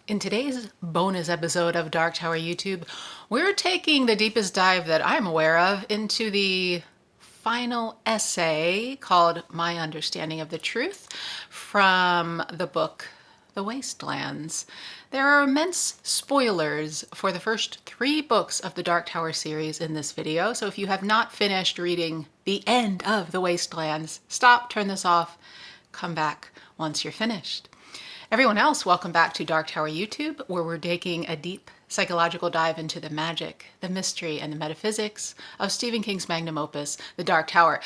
In today's bonus episode of Dark Tower YouTube, we're taking the deepest dive that I'm aware of into the final essay called My Understanding of the Truth from the book The Wastelands. There are immense spoilers for the first 3 books of the Dark Tower series in this video, so if you have not finished reading the end of The Wastelands, stop, turn this off, come back once you're finished. Everyone else, welcome back to Dark Tower YouTube, where we're taking a deep psychological dive into the magic, the mystery, and the metaphysics of Stephen King's magnum opus, The Dark Tower.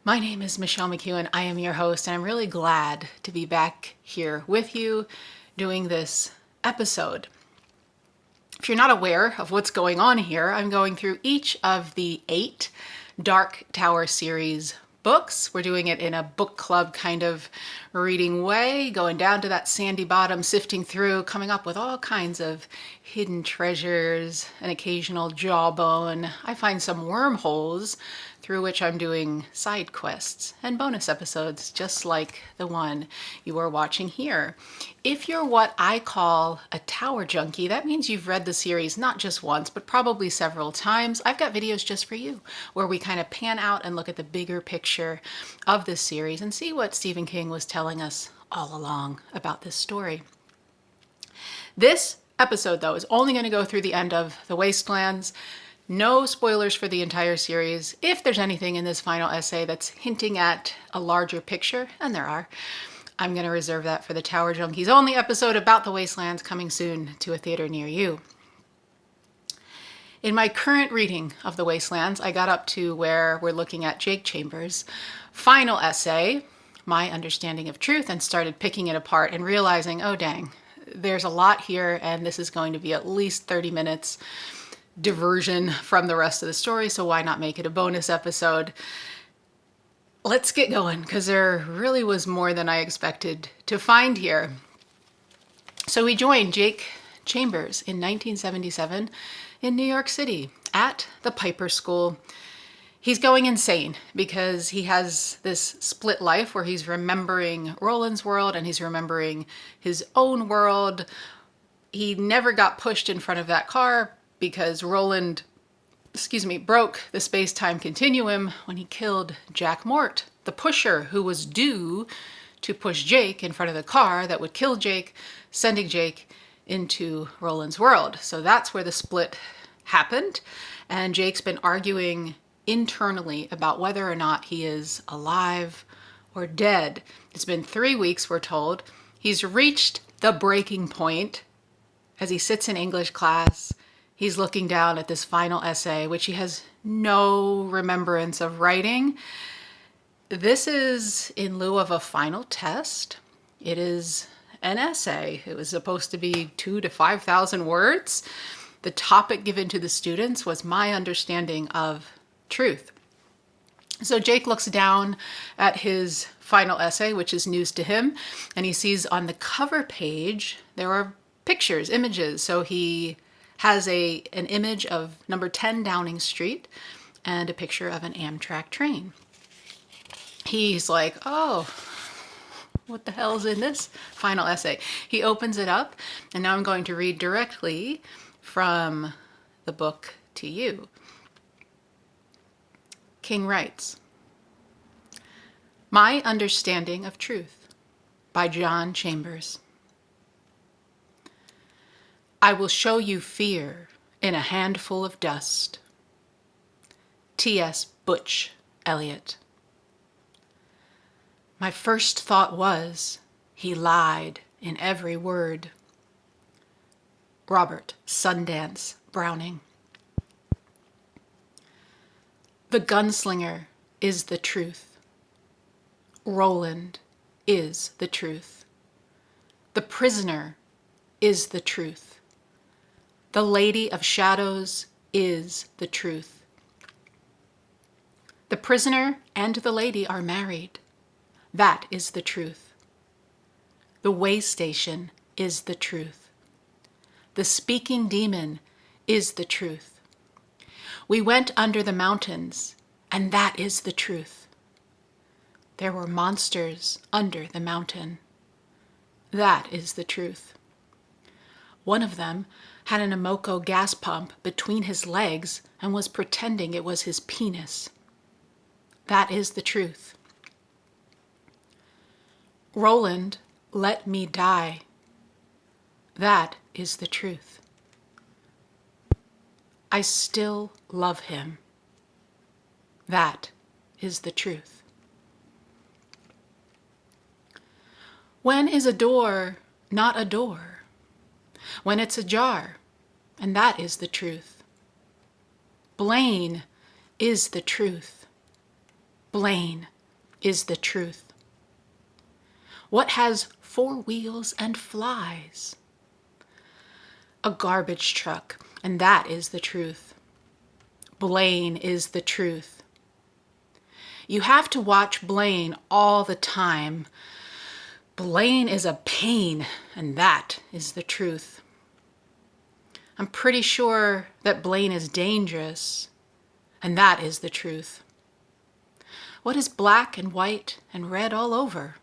My name is Michelle McEwen. I am your host, and I'm really glad to be back here with you doing this episode. If you're not aware of what's going on here, I'm going through each of the 8 Dark Tower series books. We're doing it in a book club kind of reading way, going down to that sandy bottom, sifting through, coming up with all kinds of hidden treasures, an occasional jawbone. I find some wormholes through which I'm doing side quests and bonus episodes, just like the one you are watching here. If you're what I call a tower junkie, that means you've read the series not just once, but probably several times. I've got videos just for you, where we kind of pan out and look at the bigger picture of this series and see what Stephen King was telling us all along about this story. This episode, though, is only going to go through the end of The Wastelands. No spoilers for the entire series. If there's anything in this final essay that's hinting at a larger picture, and there are, I'm going to reserve that for the Tower Junkies only episode about the Wastelands, coming soon to a theater near you. In my current reading of the Wastelands, I got up to where we're looking at Jake Chambers' final essay, My Understanding of Truth, and started picking it apart and realizing, oh dang, there's a lot here, and this is going to be at least 30 minutes diversion from the rest of the story, so why not make it a bonus episode? Let's get going, because there really was more than I expected to find here. So we joined Jake Chambers in 1977 in New York City at the Piper School. He's going insane because he has this split life where he's remembering Roland's world and he's remembering his own world. He never got pushed in front of that car because Roland, broke the space-time continuum when he killed Jack Mort, the pusher who was due to push Jake in front of the car that would kill Jake, sending Jake into Roland's world. So that's where the split happened, and Jake's been arguing internally about whether or not he is alive or dead. It's been 3 weeks, we're told. He's reached the breaking point as he sits in English class. He's looking down at this final essay, which he has no remembrance of writing. This is in lieu of a final test. It is an essay. It was supposed to be 2,000 to 5,000 words. The topic given to the students was my understanding of truth. So Jake looks down at his final essay, which is news to him, and he sees on the cover page there are pictures, images. So he has an image of number 10 Downing Street and a picture of an Amtrak train. He's like, oh, what the hell's in this final essay? He opens it up, and now I'm going to read directly from the book to you. King writes, My Understanding of Truth by John Chambers. I will show you fear in a handful of dust. T.S. Butch Eliot. My first thought was, he lied in every word. Robert Sundance Browning. The gunslinger is the truth. Roland is the truth. The prisoner is the truth. The Lady of Shadows is the truth. The prisoner and the lady are married. That is the truth. The way station is the truth. The speaking demon is the truth. We went under the mountains, and that is the truth. There were monsters under the mountain. That is the truth. One of them had an Amoco gas pump between his legs and was pretending it was his penis. That is the truth. Roland let me die. That is the truth. I still love him. That is the truth. When is a door not a door? When it's ajar, and that is the truth. Blaine is the truth. Blaine is the truth. What has 4 wheels and flies? A garbage truck, and that is the truth. Blaine is the truth. You have to watch Blaine all the time. Blaine is a pain, and that is the truth. I'm pretty sure that Blaine is dangerous, and that is the truth. What is black and white and red all over?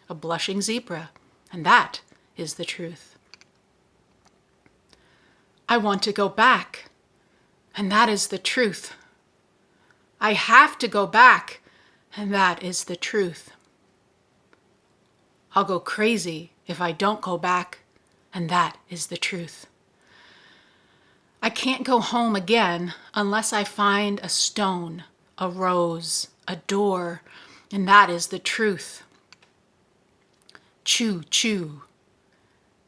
A blushing zebra, and that is the truth. I want to go back, and that is the truth. I have to go back, and that is the truth. I'll go crazy if I don't go back, and that is the truth. I can't go home again unless I find a stone, a rose, a door, and that is the truth. Choo choo,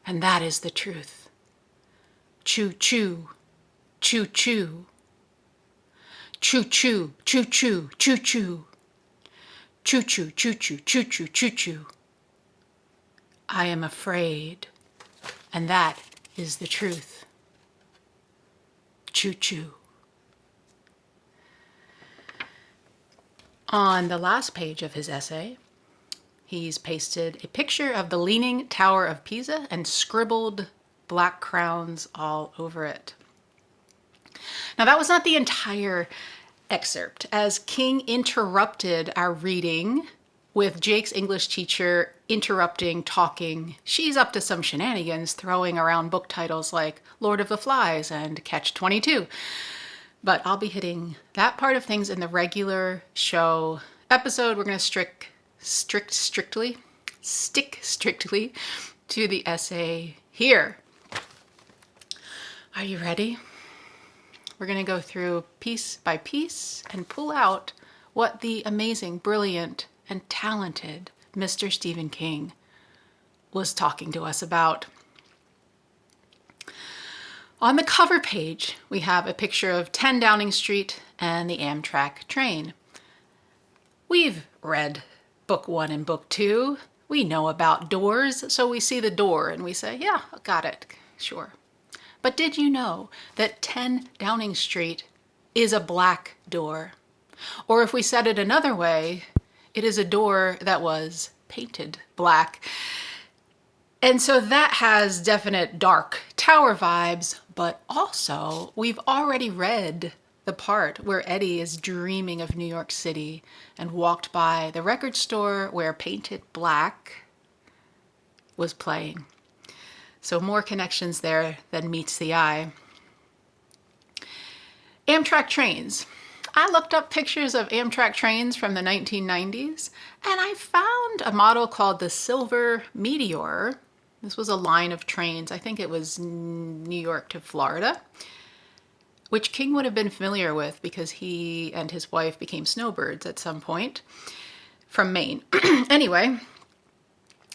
and that is the truth. Choo choo, choo choo. Choo choo, choo choo, choo choo. Choo choo, choo choo, choo choo, choo choo. I am afraid, and that is the truth. Choo choo. On the last page of his essay, he's pasted a picture of the Leaning Tower of Pisa and scribbled black crowns all over it. Now, that was not the entire excerpt, as King interrupted our reading with Jake's English teacher interrupting, talking. She's up to some shenanigans, throwing around book titles like Lord of the Flies and Catch-22. But I'll be hitting that part of things in the regular show episode. We're going to stick strictly to the essay here. Are you ready? We're going to go through piece by piece and pull out what the amazing, brilliant, and talented Mr. Stephen King was talking to us about. On the cover page, we have a picture of 10 Downing Street and the Amtrak train. We've read book 1 and book 2. We know about doors, so we see the door and we say, yeah, got it, sure. But did you know that 10 Downing Street is a black door? Or if we said it another way, it is a door that was painted black. And so that has definite dark tower vibes, but also we've already read the part where Eddie is dreaming of New York City and walked by the record store where Painted Black was playing. So more connections there than meets the eye. Amtrak trains. I looked up pictures of Amtrak trains from the 1990s, and I found a model called the Silver Meteor. This was a line of trains. I think it was New York to Florida, which King would have been familiar with because he and his wife became snowbirds at some point from Maine. Anyway,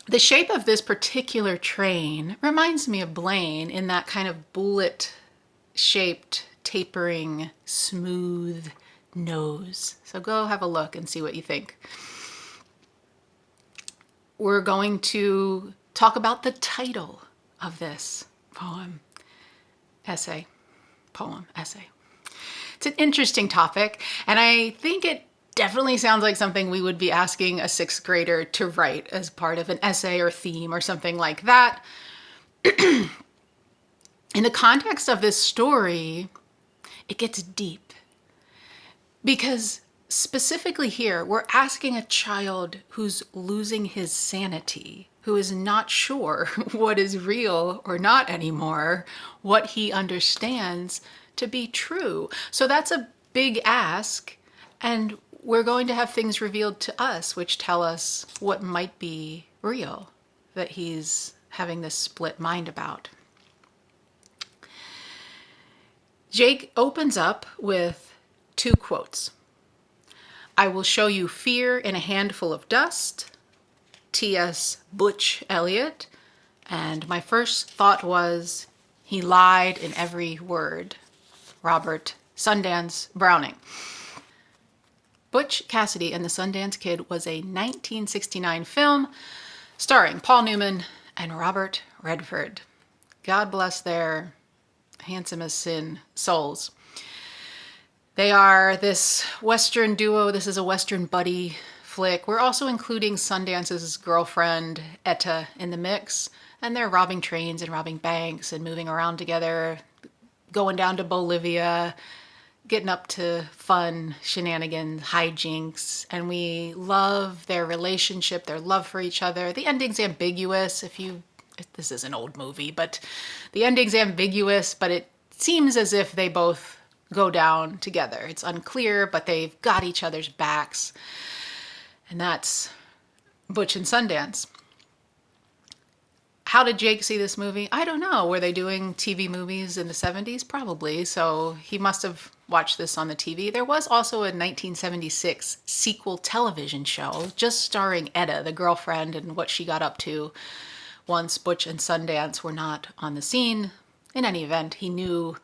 the shape of this particular train reminds me of Blaine in that kind of bullet-shaped, tapering, smooth nose. So go have a look and see what you think. We're going to talk about the title of this essay. It's an interesting topic, and I think it definitely sounds like something we would be asking a 6th grader to write as part of an essay or theme or something like that. In the context of this story, it gets deep. Because specifically here, we're asking a child who's losing his sanity who is not sure what is real or not anymore, what he understands to be true. So that's a big ask, and we're going to have things revealed to us which tell us what might be real that he's having this split mind about. Jake opens up with 2 quotes. "I will show you fear in a handful of dust," T.S. Butch Eliot. And my first thought was, he lied in every word. Robert Sundance Browning. Butch Cassidy and the Sundance Kid was a 1969 film starring Paul Newman and Robert Redford. God bless their handsome as sin souls. They are this Western duo. This is a Western buddy flick. We're also including Sundance's girlfriend, Etta, in the mix. And they're robbing trains and robbing banks and moving around together, going down to Bolivia, getting up to fun shenanigans, hijinks. And we love their relationship, their love for each other. The ending's ambiguous. This is an old movie, but the ending's ambiguous, but it seems as if they both go down together. It's unclear, but they've got each other's backs. And that's Butch and Sundance. How did Jake see this movie? I don't know. Were they doing TV movies in the 70s? Probably. So he must have watched this on the TV. There was also a 1976 sequel television show just starring Etta, the girlfriend, and what she got up to once Butch and Sundance were not on the scene. In any event, he knew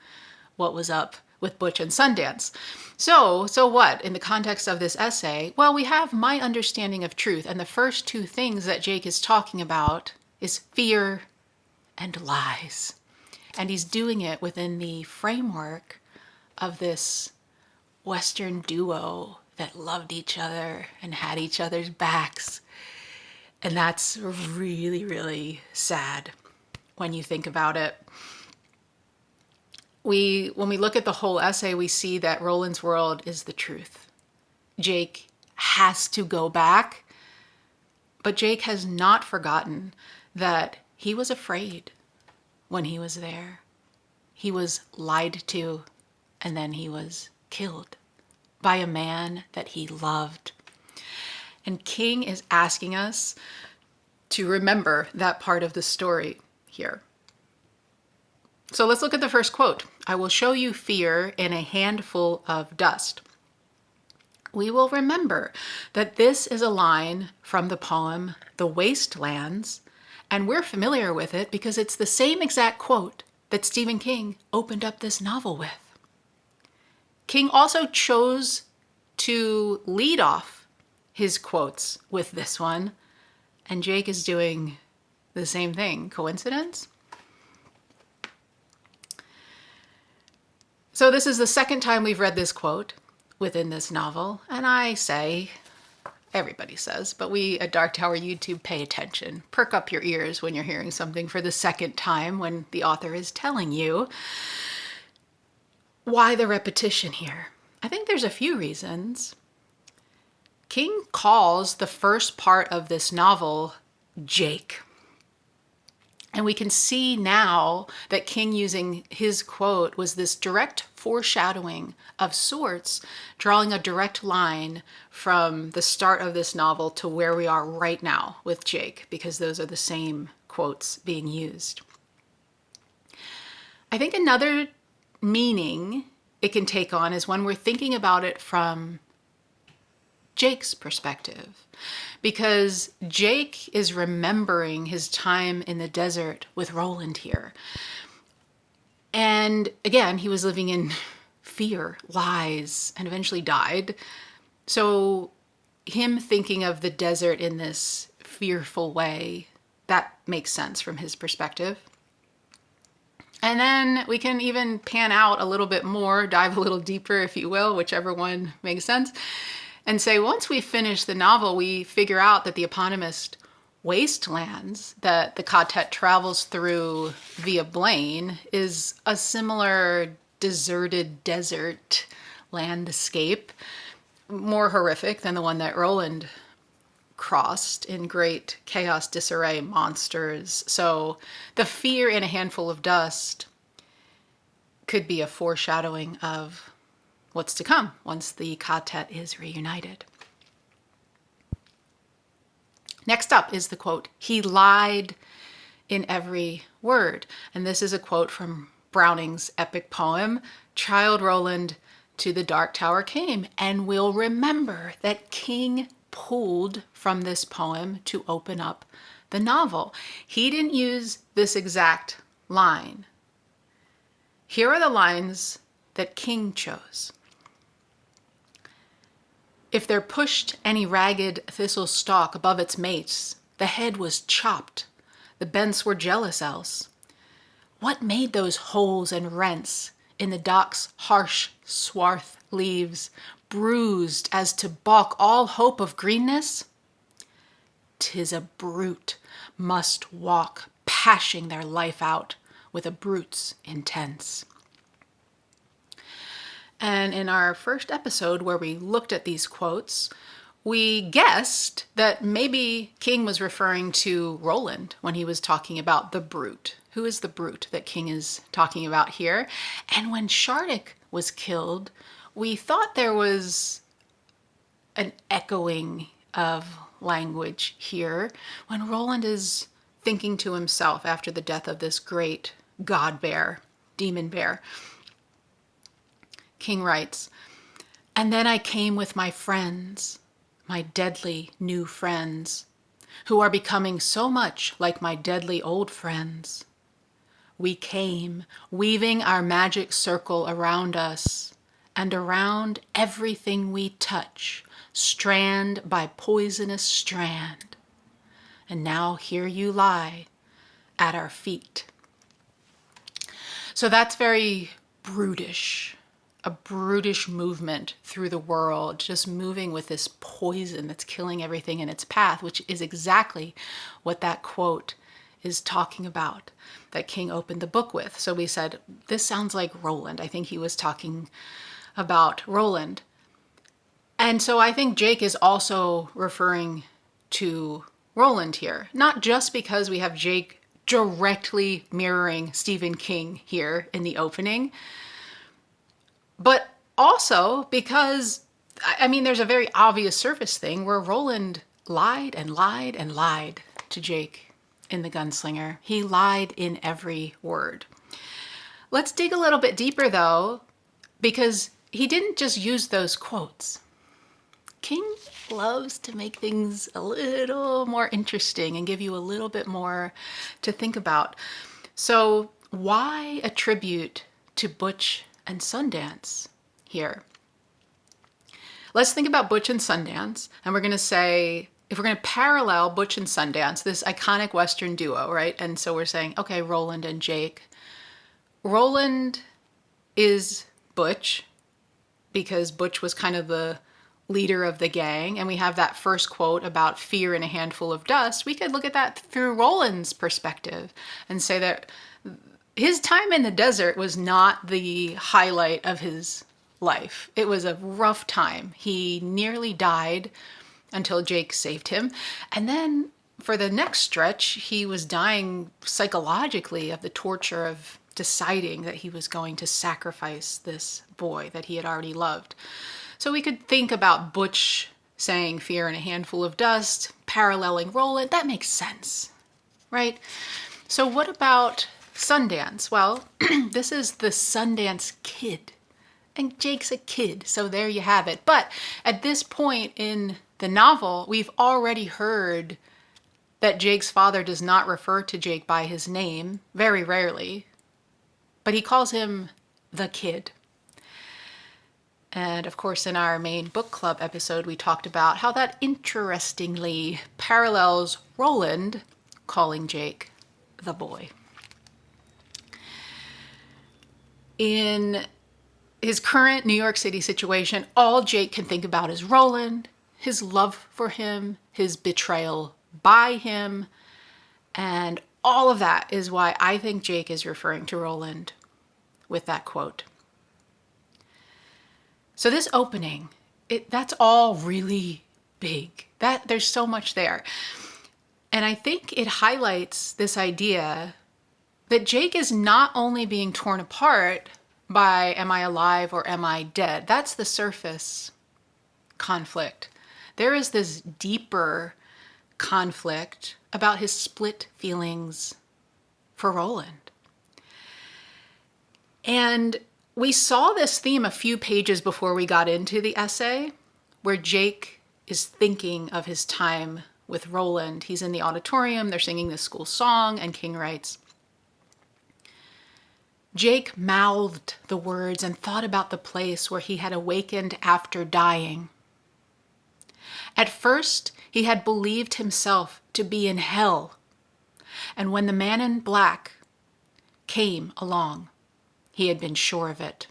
what was up with Butch and Sundance. So what? In the context of this essay, well, we have my understanding of truth, and the first 2 things that Jake is talking about is fear and lies. And he's doing it within the framework of this Western duo that loved each other and had each other's backs. And that's really, really sad when you think about it. When we look at the whole essay, we see that Roland's world is the truth. Jake has to go back, but Jake has not forgotten that he was afraid when he was there. He was lied to, and then he was killed by a man that he loved. And King is asking us to remember that part of the story here. So let's look at the first quote. "I will show you fear in a handful of dust." We will remember that this is a line from the poem The Wastelands, and we're familiar with it because it's the same exact quote that Stephen King opened up this novel with. King also chose to lead off his quotes with this one, and Jake is doing the same thing. Coincidence? So this is the second time we've read this quote within this novel, and I say, everybody says, but we at Dark Tower YouTube pay attention. Perk up your ears when you're hearing something for the second time when the author is telling you. Why the repetition here? I think there's a few reasons. King calls the first part of this novel Jake. And we can see now that King using his quote was this direct foreshadowing of sorts, drawing a direct line from the start of this novel to where we are right now with Jake, because those are the same quotes being used. I think another meaning it can take on is when we're thinking about it from Jake's perspective, because Jake is remembering his time in the desert with Roland here. And again, he was living in fear, lies, and eventually died. So him thinking of the desert in this fearful way, that makes sense from his perspective. And then we can even pan out a little bit more, dive a little deeper, if you will, whichever one makes sense, and say once we finish the novel, we figure out that the eponymous wastelands that the quartet travels through via Blaine is a similar deserted desert landscape, more horrific than the one that Roland crossed in great chaos, disarray, monsters. So the fear in a handful of dust could be a foreshadowing of what's to come once the quartet is reunited. Next up is the quote, "He lied in every word." And this is a quote from Browning's epic poem, "Childe Roland to the Dark Tower came." And we'll remember that King pulled from this poem to open up the novel. He didn't use this exact line. Here are the lines that King chose. "If there pushed any ragged thistle stalk above its mates, the head was chopped. The bents were jealous else. What made those holes and rents in the dock's harsh swarth leaves, bruised as to balk all hope of greenness? 'Tis a brute must walk, pashing their life out with a brute's intents." And in our first episode where we looked at these quotes, we guessed that maybe King was referring to Roland when he was talking about the brute. Who is the brute that King is talking about here? And when Shardik was killed, we thought there was an echoing of language here when Roland is thinking to himself after the death of this great god bear, demon bear. King writes, "And then I came with my friends, my deadly new friends, who are becoming so much like my deadly old friends. We came, weaving our magic circle around us, and around everything we touch, strand by poisonous strand. And now here you lie at our feet." So that's very brutish. A brutish movement through the world, just moving with this poison that's killing everything in its path, which is exactly what that quote is talking about, that King opened the book with. So we said, this sounds like Roland. I think he was talking about Roland. And so I think Jake is also referring to Roland here, not just because we have Jake directly mirroring Stephen King here in the opening, but also because, I mean, there's a very obvious surface thing where Roland lied and lied and lied to Jake in The Gunslinger. He lied in every word. Let's dig a little bit deeper, though, because he didn't just use those quotes. King loves to make things a little more interesting and give you a little bit more to think about. So why a tribute to Butch and Sundance here? Let's think about Butch and Sundance, and we're going to say, if we're going to parallel Butch and Sundance, this iconic Western duo, right? And so we're saying, okay, Roland and Jake. Roland is Butch because Butch was kind of the leader of the gang, and we have that first quote about fear in a handful of dust. We could look at that through Roland's perspective and say that his time in the desert was not the highlight of his life. It was a rough time. He nearly died until Jake saved him. And then for the next stretch, he was dying psychologically of the torture of deciding that he was going to sacrifice this boy that he had already loved. So we could think about Butch saying fear in a handful of dust, paralleling Roland. That makes sense, right? So what about Sundance? Well, this is the Sundance Kid, and Jake's a kid, so there you have it. But at this point in the novel, we've already heard that Jake's father does not refer to Jake by his name, very rarely, but he calls him the kid. And of course, in our main book club episode, we talked about how that interestingly parallels Roland calling Jake the boy. In his current New York City situation, all Jake can think about is Roland, his love for him, his betrayal by him, and all of that is why I think Jake is referring to Roland with that quote. So this opening, that's all really big. That there's so much there. And I think it highlights this idea that Jake is not only being torn apart by am I alive or am I dead? That's the surface conflict. There is this deeper conflict about his split feelings for Roland. And we saw this theme a few pages before we got into the essay, where Jake is thinking of his time with Roland. He's in the auditorium, they're singing this school song, and King writes, Jake mouthed the words and thought about the place where he had awakened after dying. At first, he had believed himself to be in hell, and when the man in black came along, he had been sure of it.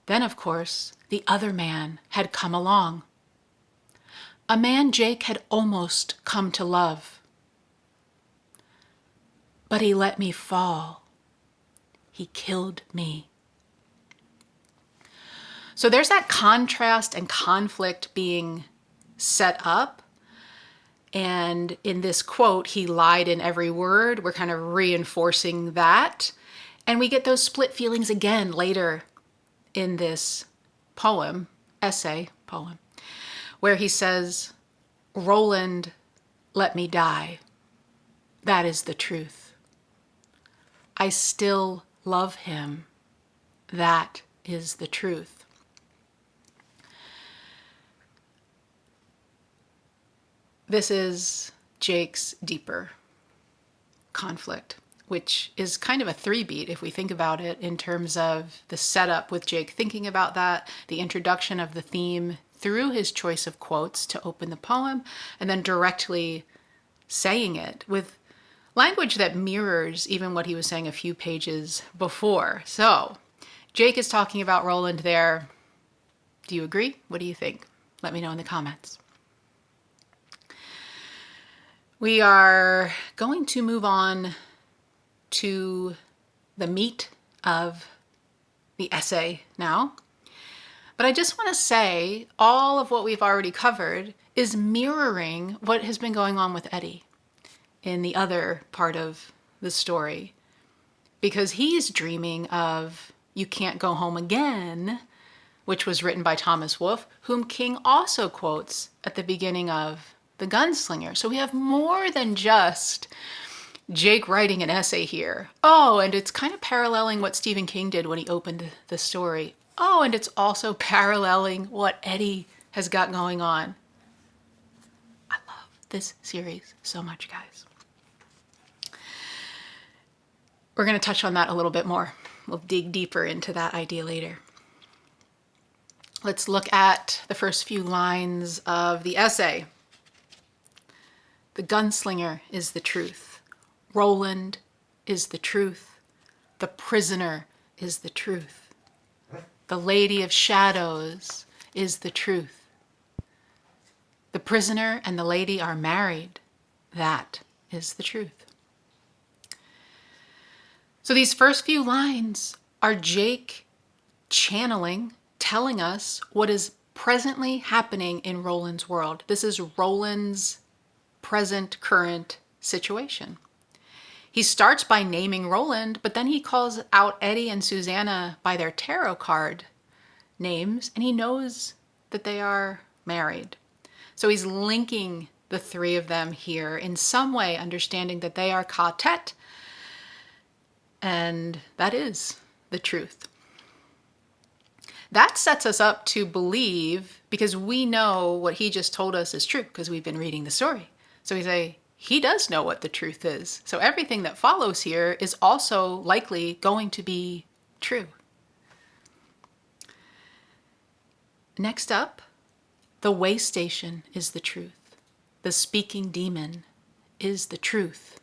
Then, of course, the other man had come along. A man Jake had almost come to love. But he let me fall. He killed me. So there's that contrast and conflict being set up. And in this quote, he lied in every word. We're kind of reinforcing that. And we get those split feelings again later in this essay, where he says, Roland let me die. That is the truth. I still love him. That is the truth. This is Jake's deeper conflict, which is kind of a three-beat if we think about it in terms of the setup with Jake thinking about that, the introduction of the theme through his choice of quotes to open the poem, and then directly saying it with language that mirrors even what he was saying a few pages before. So Jake is talking about Roland there. Do you agree? What do you think? Let me know in the comments. We are going to move on to the meat of the essay now. But I just want to say all of what we've already covered is mirroring what has been going on with Eddie in the other part of the story. Because he's dreaming of You Can't Go Home Again, which was written by Thomas Wolfe, whom King also quotes at the beginning of The Gunslinger. So we have more than just Jake writing an essay here. Oh, and it's kind of paralleling what Stephen King did when he opened the story. Oh, and it's also paralleling what Eddie has got going on. I love this series so much, guys. We're going to touch on that a little bit more. We'll dig deeper into that idea later. Let's look at the first few lines of the essay. The gunslinger is the truth. Roland is the truth. The prisoner is the truth. The lady of shadows is the truth. The prisoner and the lady are married. That is the truth. So these first few lines are Jake channeling, telling us what is presently happening in Roland's world. This is Roland's present, current situation. He starts by naming Roland, but then he calls out Eddie and Susanna by their tarot card names, and he knows that they are married. So he's linking the three of them here in some way, understanding that they are quartet, and that is the truth. That sets us up to believe, because we know what he just told us is true, because we've been reading the story. So we say, he does know what the truth is. So everything that follows here is also likely going to be true. Next up, the way station is the truth. The speaking demon is the truth.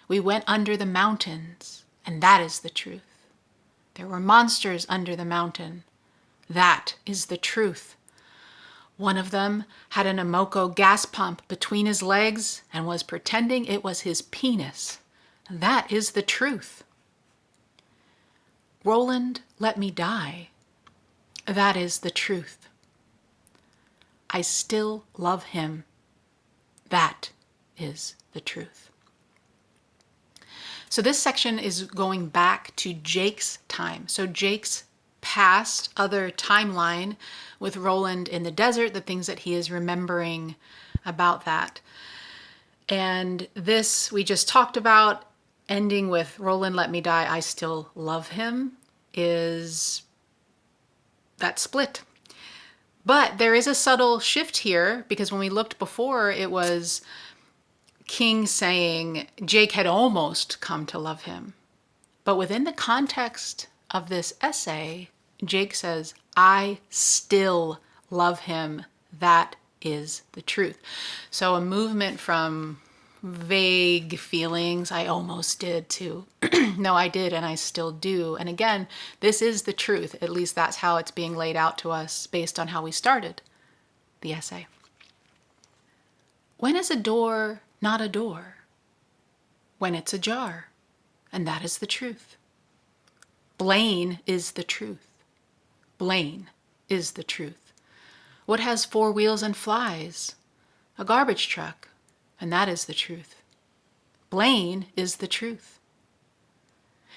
We went under the mountains, and that is the truth. There were monsters under the mountain. That is the truth. One of them had an Emoco gas pump between his legs and was pretending it was his penis. That is the truth. Roland let me die. That is the truth. I still love him. That is the truth. So this section is going back to Jake's time. So Jake's past other timeline with Roland in the desert, the things that he is remembering about that. And this we just talked about, ending with Roland, let me die, I still love him, is that split. But there is a subtle shift here, because when we looked before, it was King saying Jake had almost come to love him. But within the context of this essay, Jake says, I still love him. That is the truth. So a movement from vague feelings, I almost did, to no, I did and I still do. And again, this is the truth. At least that's how it's being laid out to us based on how we started the essay. When is a door not a door? When it's ajar, and that is the truth. Blaine is the truth. Blaine is the truth. What has 4 wheels and flies? A garbage truck, and that is the truth. Blaine is the truth.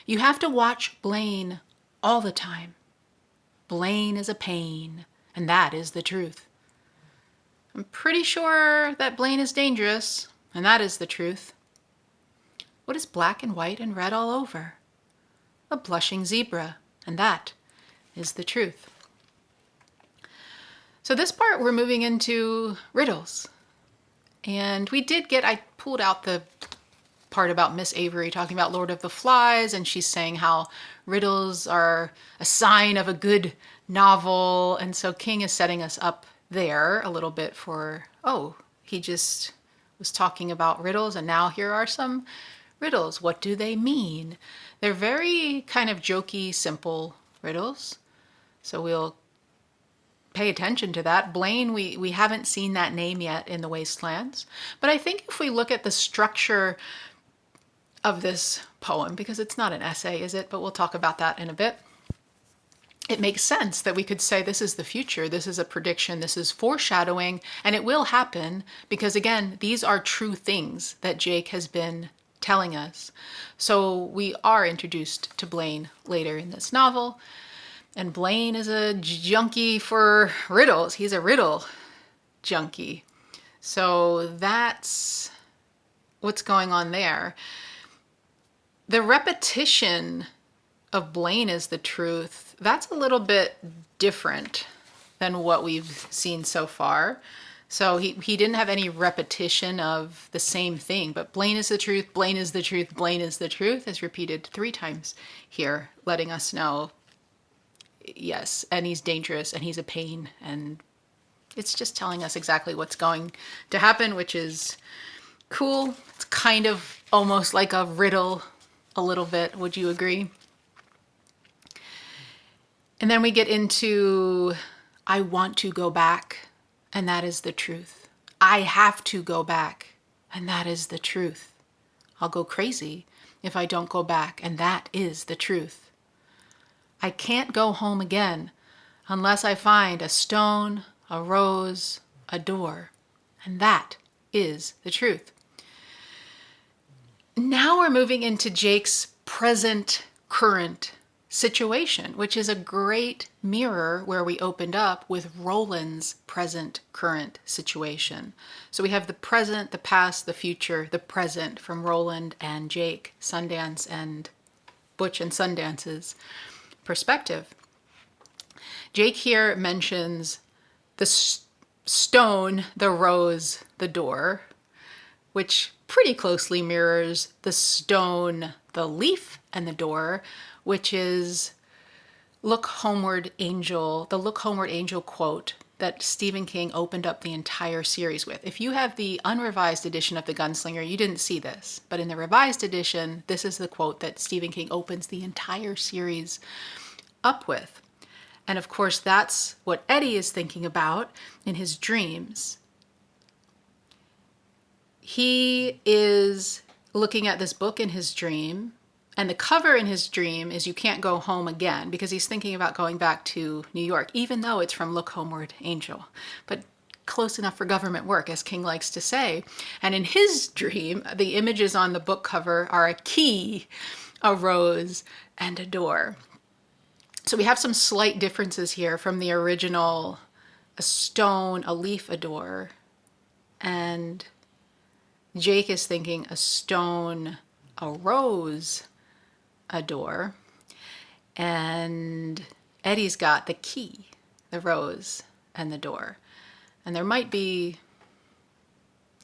You have to watch Blaine all the time. Blaine is a pain, and that is the truth. I'm pretty sure that Blaine is dangerous, and that is the truth. What is black and white and red all over? A blushing zebra, and that is the truth. So this part we're moving into riddles. And I pulled out the part about Miss Avery talking about Lord of the Flies, and she's saying how riddles are a sign of a good novel. And so King is setting us up there a little bit for, he just was talking about riddles, and now here are some riddles. What do they mean? They're very kind of jokey, simple riddles. So we'll pay attention to that. Blaine, we haven't seen that name yet in the Wastelands. But I think if we look at the structure of this poem, because it's not an essay, is it? But we'll talk about that in a bit. It makes sense that we could say this is the future, this is a prediction, this is foreshadowing, and it will happen because, again, these are true things that Jake has been telling us. So we are introduced to Blaine later in this novel, and Blaine is a junkie for riddles. He's a riddle junkie. So that's what's going on there. The repetition of Blaine is the truth, that's a little bit different than what we've seen so far. So he didn't have any repetition of the same thing, but Blaine is the truth, Blaine is the truth, Blaine is the truth is repeated 3 times here, letting us know, yes, and he's dangerous and he's a pain, and it's just telling us exactly what's going to happen, which is cool. It's kind of almost like a riddle a little bit, would you agree? And then we get into, I want to go back, and that is the truth. I have to go back, and that is the truth. I'll go crazy if I don't go back, and that is the truth. I can't go home again unless I find a stone, a rose, a door, and that is the truth. Now we're moving into Jake's present, current situation, which is a great mirror where we opened up with Roland's present, current situation. So we have the present, the past, the future, the present from Roland and Jake, Sundance and Butch and Sundance's perspective. Jake here mentions the stone, the rose, the door, which pretty closely mirrors the stone, the leaf, and the door, which is Look Homeward Angel, the Look Homeward Angel quote that Stephen King opened up the entire series with. If you have the unrevised edition of The Gunslinger, you didn't see this, but in the revised edition, this is the quote that Stephen King opens the entire series up with. And of course, that's what Eddie is thinking about in his dreams. He is looking at this book in his dream, and the cover in his dream is You Can't Go Home Again, because he's thinking about going back to New York, even though it's from Look Homeward Angel. But close enough for government work, as King likes to say. And in his dream, the images on the book cover are a key, a rose, and a door. So we have some slight differences here from the original: a stone, a leaf, a door. And Jake is thinking a stone, a rose, a door. And Eddie's got the key, the rose, and the door. And there might be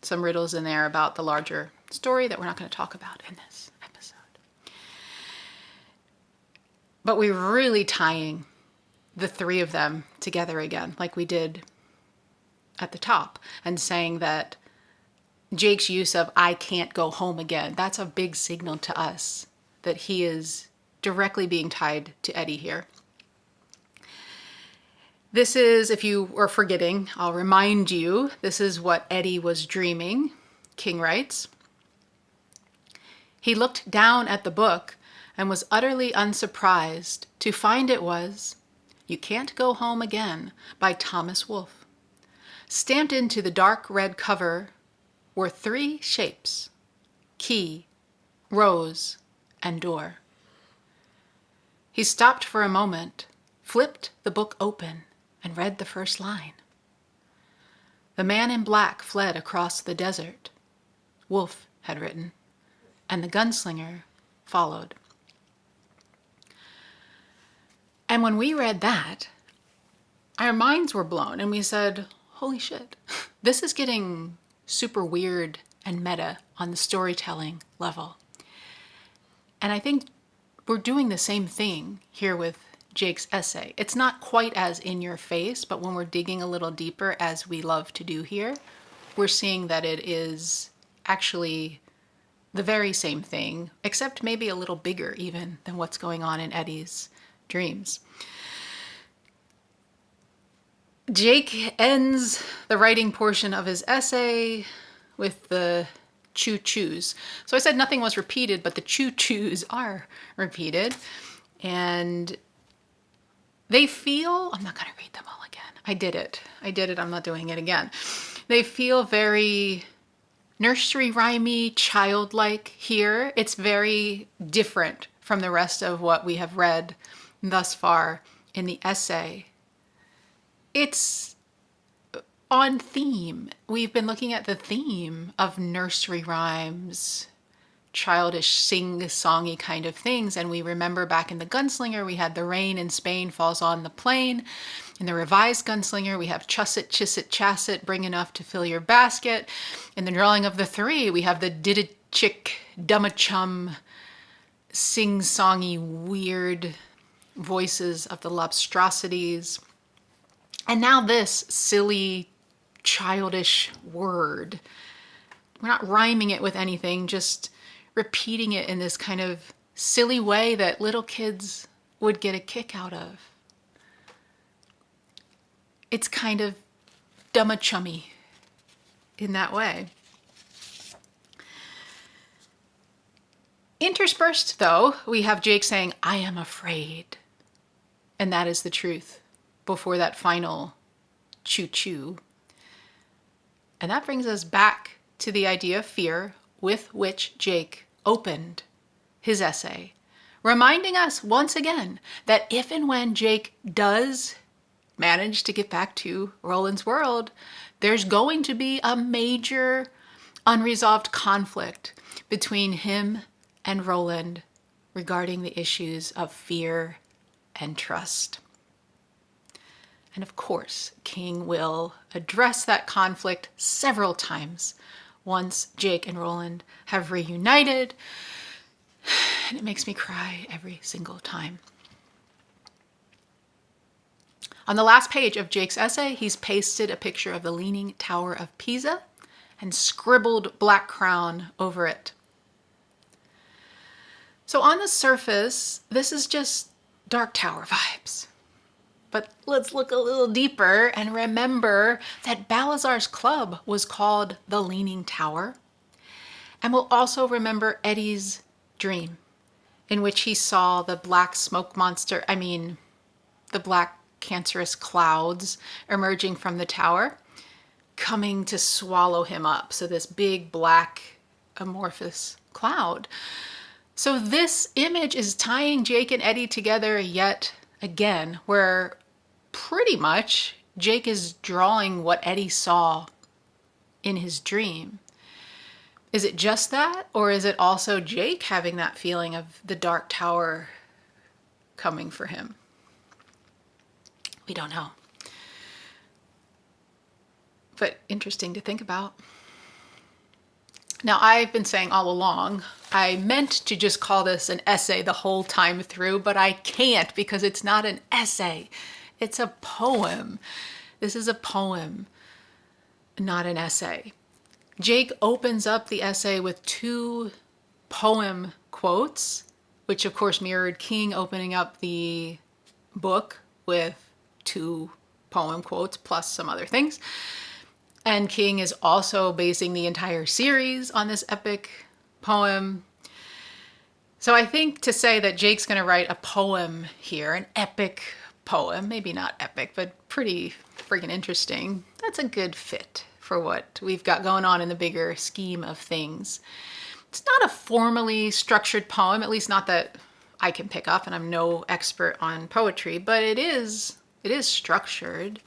some riddles in there about the larger story that we're not going to talk about in this episode. But we're really tying the three of them together again, like we did at the top, and saying that Jake's use of "I can't go home again," that's a big signal to us that he is directly being tied to Eddie here. This is, if you are forgetting, I'll remind you, this is what Eddie was dreaming. King writes, "He looked down at the book and was utterly unsurprised to find it was You Can't Go Home Again by Thomas Wolfe. Stamped into the dark red cover were three shapes: key, rose, and door. He stopped for a moment, flipped the book open, and read the first line. The man in black fled across the desert, Wolfe had written, and the gunslinger followed." And when we read that, our minds were blown and we said, holy shit, this is getting super weird and meta on the storytelling level. And I think we're doing the same thing here with Jake's essay. It's not quite as in your face, but when we're digging a little deeper, as we love to do here, we're seeing that it is actually the very same thing, except maybe a little bigger even than what's going on in Eddie's dreams. Jake ends the writing portion of his essay with the choo-choos. So I said nothing was repeated, but the choo-choos are repeated. And they feel, I'm not going to read them all again. I did it. I'm not doing it again. They feel very nursery rhymey, childlike here. It's very different from the rest of what we have read thus far in the essay. It's on theme. We've been looking at the theme of nursery rhymes, childish sing-songy kind of things. And we remember back in the Gunslinger, we had the rain in Spain falls on the plain. In the revised Gunslinger, we have chusset, chisset, chasset, bring enough to fill your basket. In the drawing of the three, we have the did-a-chick, dumb-a-chum, sing-songy, weird voices of the lobstrosities. And now this silly, childish word. We're not rhyming it with anything, just repeating it in this kind of silly way that little kids would get a kick out of. It's kind of dumb-a-chummy in that way. Interspersed, though, we have Jake saying, "I am afraid." And that is the truth before that final choo-choo. And that brings us back to the idea of fear with which Jake opened his essay, reminding us once again that if and when Jake does manage to get back to Roland's world, there's going to be a major unresolved conflict between him and Roland regarding the issues of fear and trust. And of course, King will address that conflict several times once Jake and Roland have reunited. And it makes me cry every single time. On the last page of Jake's essay, he's pasted a picture of the Leaning Tower of Pisa and scribbled Black Crown over it. So on the surface, this is just Dark Tower vibes. But let's look a little deeper and remember that Balazar's club was called the Leaning Tower. And we'll also remember Eddie's dream, in which he saw the black smoke monster, the black cancerous clouds emerging from the tower. coming to swallow him up. So this big black amorphous cloud. So this image is tying Jake and Eddie together yet again, where pretty much Jake is drawing what Eddie saw in his dream. Is it just that, or is it also Jake having that feeling of the Dark Tower coming for him? We don't know. But interesting to think about. Now, I've been saying all along, I meant to just call this an essay the whole time through, but I can't because it's not an essay. It's a poem. This is a poem, not an essay. Jake opens up the essay with 2 poem quotes, which of course mirrored King opening up the book with 2 poem quotes plus some other things. And King is also basing the entire series on this epic poem. So I think to say that Jake's going to write a poem here, an epic poem, maybe not epic, but pretty freaking interesting, that's a good fit for what we've got going on in the bigger scheme of things. It's not a formally structured poem, at least not that I can pick up, and I'm no expert on poetry, but it is structured.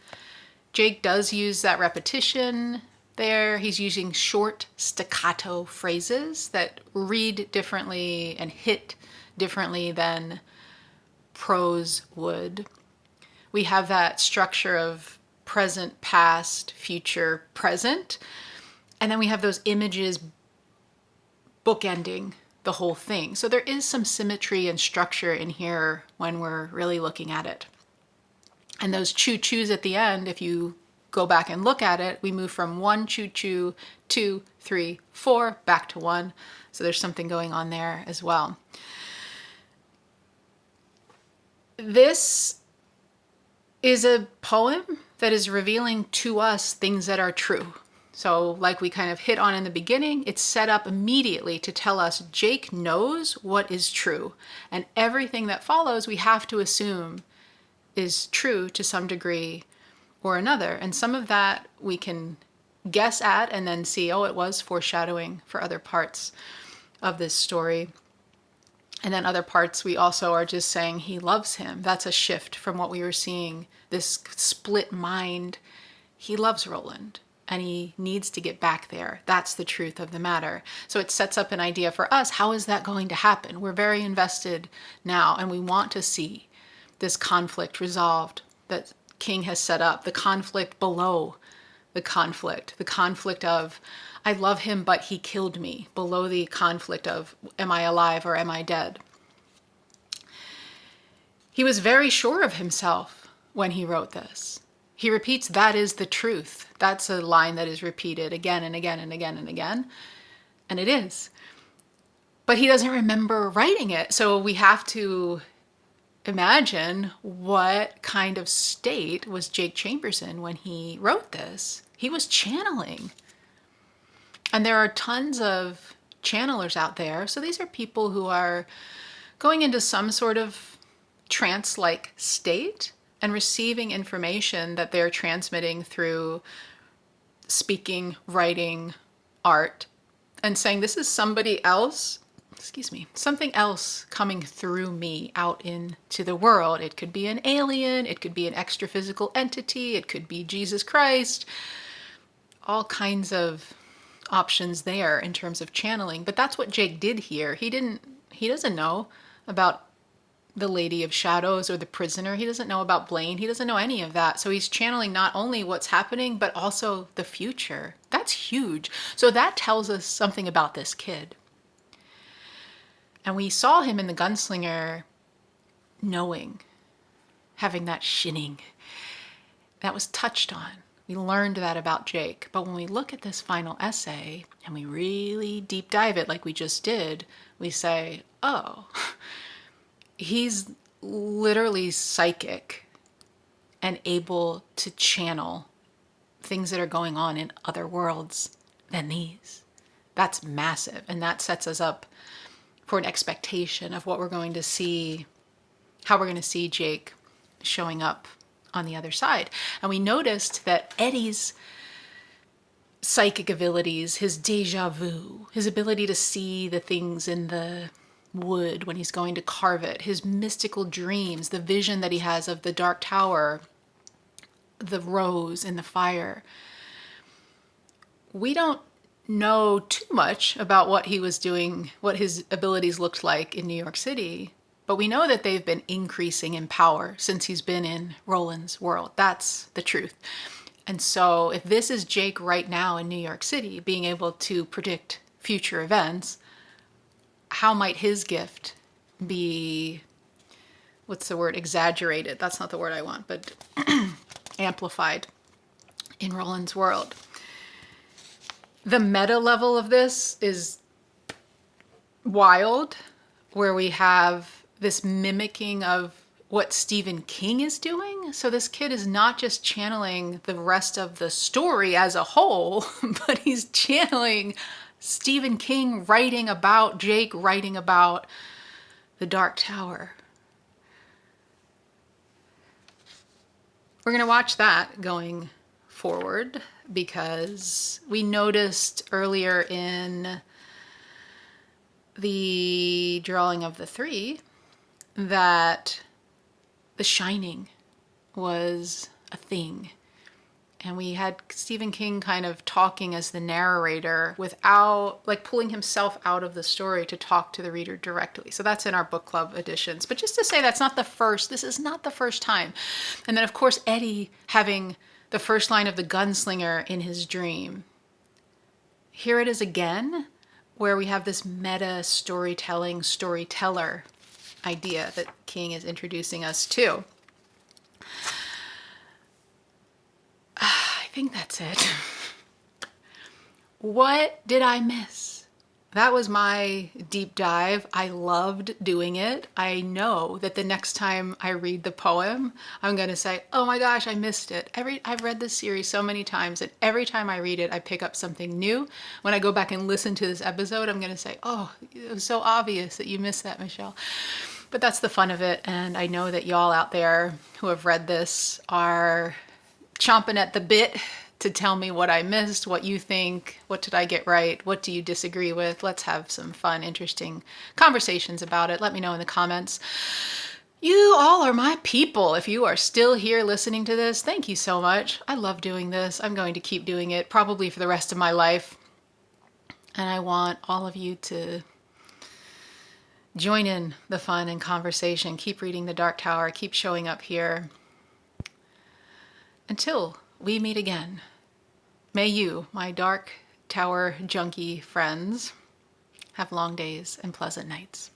Jake does use that repetition there. He's using short staccato phrases that read differently and hit differently than prose would. We have that structure of present, past, future, present. And then we have those images bookending the whole thing. So there is some symmetry and structure in here when we're really looking at it. And those choo-choos at the end, if you go back and look at it, we move from 1 choo-choo, 2, 3, 4, back to 1. So there's something going on there as well. This is a poem that is revealing to us things that are true. So like we kind of hit on in the beginning, it's set up immediately to tell us Jake knows what is true. And everything that follows we have to assume is true to some degree or another. And some of that we can guess at and then see, oh, it was foreshadowing for other parts of this story. And then other parts we also are just saying he loves him. That's a shift from what we were seeing, this split mind. He loves Roland and he needs to get back there. That's the truth of the matter. So it sets up an idea for us. How is that going to happen? We're very invested now and we want to see this conflict resolved that King has set up, the conflict below the conflict of I love him but he killed me, below the conflict of am I alive or am I dead? He was very sure of himself when he wrote this. He repeats, that is the truth. That's a line that is repeated again and again and again and again. And it is. But he doesn't remember writing it. So we have to imagine what kind of state was Jake Chambers in when he wrote this. He was channeling. And there are tons of channelers out there. So these are people who are going into some sort of trance-like state and receiving information that they're transmitting through speaking, writing, art, and saying, this is somebody else, something else coming through me out into the world. It could be an alien, it could be an extra physical entity, it could be Jesus Christ, all kinds of options there in terms of channeling. But that's what Jake did here. He doesn't know about the Lady of Shadows or the prisoner. He doesn't know about Blaine. He doesn't know any of that. So he's channeling not only what's happening, but also the future. That's huge. So that tells us something about this kid. And we saw him in the Gunslinger knowing, having that shinning. That was touched on. We learned that about Jake. But when we look at this final essay and we really deep dive it like we just did, we say, oh, he's literally psychic and able to channel things that are going on in other worlds than these. That's massive. And that sets us up for an expectation of what we're going to see, how we're going to see Jake showing up on the other side. And we noticed that Eddie's psychic abilities, his déjà vu, his ability to see the things in the wood when he's going to carve it, his mystical dreams, the vision that he has of the Dark Tower, the rose in the fire. We don't know too much about what he was doing, what his abilities looked like in New York City, but we know that they've been increasing in power since he's been in Roland's world. That's the truth. And so if this is Jake right now in New York City, being able to predict future events, how might his gift be, what's the word, exaggerated? That's not the word I want, but amplified in Roland's world. The meta level of this is wild, where we have this mimicking of what Stephen King is doing. So this kid is not just channeling the rest of the story as a whole, but he's channeling Stephen King writing about Jake, writing about the Dark Tower. We're going to watch that going forward, because we noticed earlier in the drawing of the three that The Shining was a thing. And we had Stephen King kind of talking as the narrator without, like, pulling himself out of the story to talk to the reader directly. So that's in our book club editions. But just to say, this is not the first time. And then, of course, Eddie having the first line of the gunslinger in his dream. Here it is again, where we have this meta storyteller idea that King is introducing us to. I think that's it. What did I miss? That was my deep dive. I loved doing it. I know that the next time I read the poem, I'm going to say, oh my gosh, I missed it. I've read this series so many times, and every time I read it, I pick up something new. When I go back and listen to this episode, I'm going to say, oh, it was so obvious that you missed that, Michelle. But that's the fun of it. And I know that y'all out there who have read this are chomping at the bit to tell me what I missed, what you think, what did I get right, what do you disagree with. Let's have some fun, interesting conversations about it. Let me know in the comments. You all are my people. If you are still here listening to this, thank you so much. I love doing this. I'm going to keep doing it probably for the rest of my life. And I want all of you to join in the fun and conversation. Keep reading The Dark Tower. Keep showing up here. Until we meet again, may you, my Dark Tower junkie friends, have long days and pleasant nights.